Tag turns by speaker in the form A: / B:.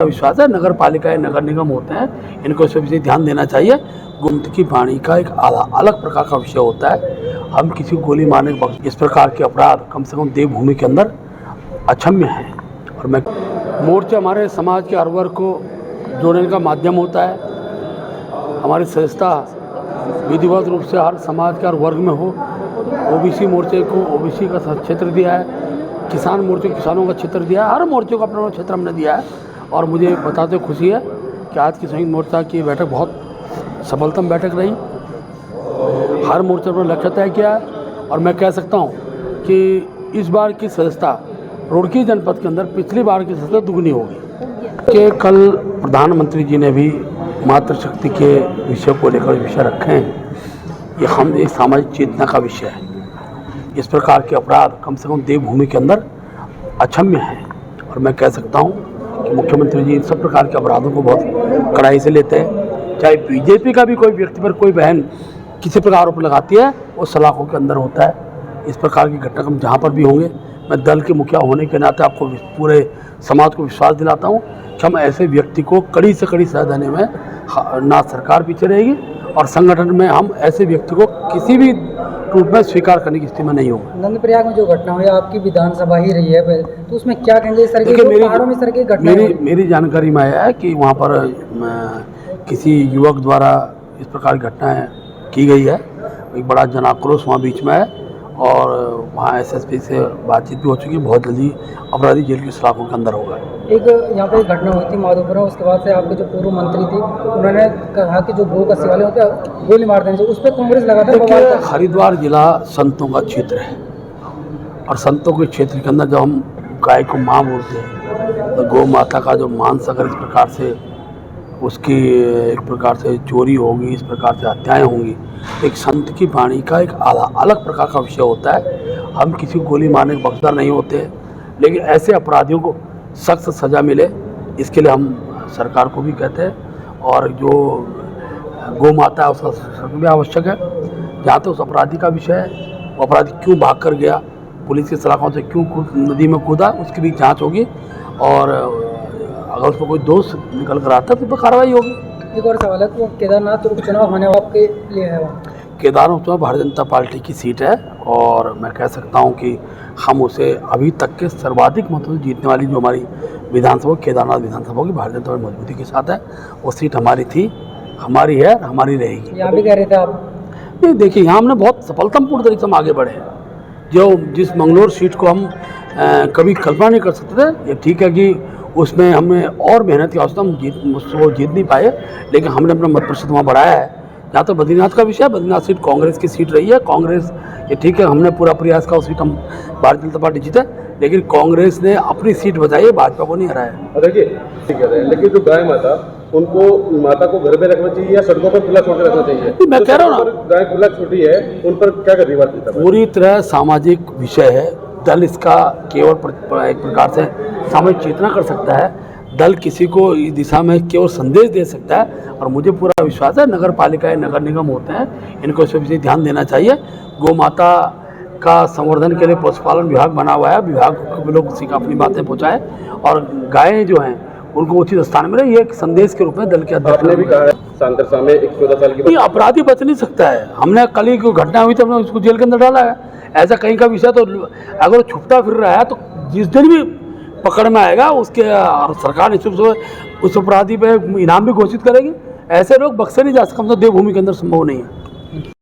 A: विश्वास है नगर पालिकाएं नगर निगम होते हैं, इनको इस विषय ध्यान देना चाहिए। गुमत की वाणी का एक अलग प्रकार का विषय होता है। हम किसी को गोली मारने के वक्त इस प्रकार के अपराध कम से कम देवभूमि के अंदर अक्षम्य हैं। और मैं मोर्चा हमारे समाज के हर वर्ग को जोड़ने का माध्यम होता है। हमारी संस्था विधिवत रूप से हर समाज के हर वर्ग में हो। ओबीसी मोर्चे को ओबीसी का क्षेत्र दिया है, किसान मोर्चे को किसानों का क्षेत्र दिया है, हर मोर्चे को अपना क्षेत्र हमने दिया है। और मुझे बताते खुशी है कि आज की संयुक्त मोर्चा की बैठक बहुत सफलतम बैठक रही। हर मोर्चे पर लक्ष्य तय किया है और मैं कह सकता हूँ कि इस बार की सदस्यता रुड़की जनपद के अंदर पिछली बार की सदस्यता दुगनी होगी। कि कल प्रधानमंत्री जी ने भी मातृशक्ति के विषय को लेकर विषय रखे हैं। ये हम एक सामाजिक चेतना का विषय है। इस प्रकार के अपराध कम से कम देवभूमि के अंदर अक्षम्य हैं। और मैं कह सकता हूँ कि मुख्यमंत्री जी इन सब प्रकार के अपराधों को बहुत कड़ाई से लेते हैं। चाहे बीजेपी का भी कोई व्यक्ति पर कोई बहन किसी प्रकार आरोप लगाती है, वो सलाखों के अंदर होता है। इस प्रकार की घटना हम जहाँ पर भी होंगे, मैं दल के मुखिया होने के नाते आपको पूरे समाज को विश्वास दिलाता हूँ कि हम ऐसे व्यक्ति को कड़ी से कड़ी सजा देने में ना सरकार पीछे रहेगी और संगठन में हम ऐसे व्यक्ति को किसी भी रूप में स्वीकार करने की स्थिति में नहीं होगा।
B: नंदप्रयाग में जो घटना हुई, आपकी विधानसभा ही रही है, तो उसमें क्या कहेंगे? इस तरह की पहाड़ों में इस तरह की घटना
A: मेरी जानकारी में आया है कि वहाँ पर किसी युवक द्वारा इस प्रकार की घटनाएं की गई है। एक बड़ा जन आक्रोश वहाँ बीच में है और वहाँ एसएसपी से बातचीत भी हो चुकी है। बहुत जल्दी अपराधी जेल की सलाखों के अंदर होगा।
B: एक यहाँ पे घटना हुई थी माधोपुर, उसके बाद से आपके जो पूर्व मंत्री थी, उन्होंने कहा कि जो गौ का शिवालय होता है गोली मार देने चाहिए, उस पर कांग्रेस लगातार।
A: हरिद्वार जिला संतों का क्षेत्र है और संतों के क्षेत्र के अंदर जब हम गाय को माँ बोलते हैं तो गौ माता का जो मांस अगर इस प्रकार से उसकी एक प्रकार से चोरी होगी, इस प्रकार से हत्याएं होंगी, एक संत की वाणी का एक अलग प्रकार का विषय होता है। हम किसी को गोली मारने के बख्शदार नहीं होते हैं, लेकिन ऐसे अपराधियों को सख्त सज़ा मिले इसके लिए हम सरकार को भी कहते हैं। और जो गौ माता है उसका संरक्षण भी आवश्यक है। जहाँ तो उस अपराधी का विषय है, वो अपराधी क्यों भाग कर गया, पुलिस की सलाखों से क्यों नदी में कूदा, उसकी भी जाँच होगी और अगर उसको कोई दोष निकल कर आता है तो कार्रवाई होगी।
B: एक और सवाल है, तो केदारनाथ उपचुनाव होने आपके लिए है?
A: केदारनाथ उपचुनाव भारतीय जनता पार्टी की सीट है और मैं कह सकता हूं कि हम उसे अभी तक के सर्वाधिक मतों से जीतने वाली जो हमारी विधानसभा केदारनाथ विधानसभा की भारतीय जनता पार्टी मजबूती के साथ है। वो सीट हमारी थी, हमारी है, हमारी रहेगी।
B: यहाँ भी कह रहे थे आप?
A: नहीं, देखिए यहाँ हमने बहुत सफलतापूर्ण तरीके से हम आगे बढ़े हैं। जो जिस मंगलोर सीट को हम कभी कल्पना नहीं कर सकते थे, ये ठीक है कि उसमें हमें और मेहनत की आवश्यकता, हम जीत नहीं पाए, लेकिन हमने अपना मत प्रतिशत वहाँ बढ़ाया है। जहाँ तो बद्रीनाथ का विषय है, बद्रीनाथ सीट कांग्रेस की सीट रही है। कांग्रेस ये ठीक है, हमने पूरा प्रयास का उस सीट हम भारतीय जनता पार्टी जीते, लेकिन कांग्रेस ने अपनी सीट बचाई है, भाजपा को नहीं हराया।
C: देखिए ठीक है, लेकिन जो गाय माता, उनको माता को घर में रखना चाहिए या सड़कों पर खुला छोड़ के रखना चाहिए?
A: मैं कह रहा हूँ ना,
C: गाय खुला छोटी है, उन पर क्या करनी बात?
A: पूरी तरह सामाजिक विषय है। दल इसका केवल एक प्रकार से सामाजिक चेतना कर सकता है। दल किसी को इस दिशा में केवल संदेश दे सकता है और मुझे पूरा विश्वास है नगर पालिकाएं नगर निगम होते हैं, इनको इस विषय ध्यान देना चाहिए। गौ माता का संवर्धन के लिए पशुपालन विभाग बना हुआ है, विभाग को लोग उसी का अपनी बातें पहुँचाएं और गायें जो हैं उनको उचित स्थान मिले, ये एक संदेश के रूप में दल के अध्यक्ष ने भी कहा है।
C: सांतरसा में एक 14 साल की
A: अपराधी बच नहीं सकता है। हमने कल ही कोई घटना हुई तो हमने उसको जेल के अंदर डाला है। ऐसा कहीं का विषय तो अगर छुपता फिर रहा है तो जिस दिन भी पकड़ में आएगा उसके सरकार निश्चित रूप से उस अपराधी पे इनाम भी घोषित करेगी। ऐसे लोग बख्शे नहीं जा सकते, देवभूमि के अंदर संभव नहीं है।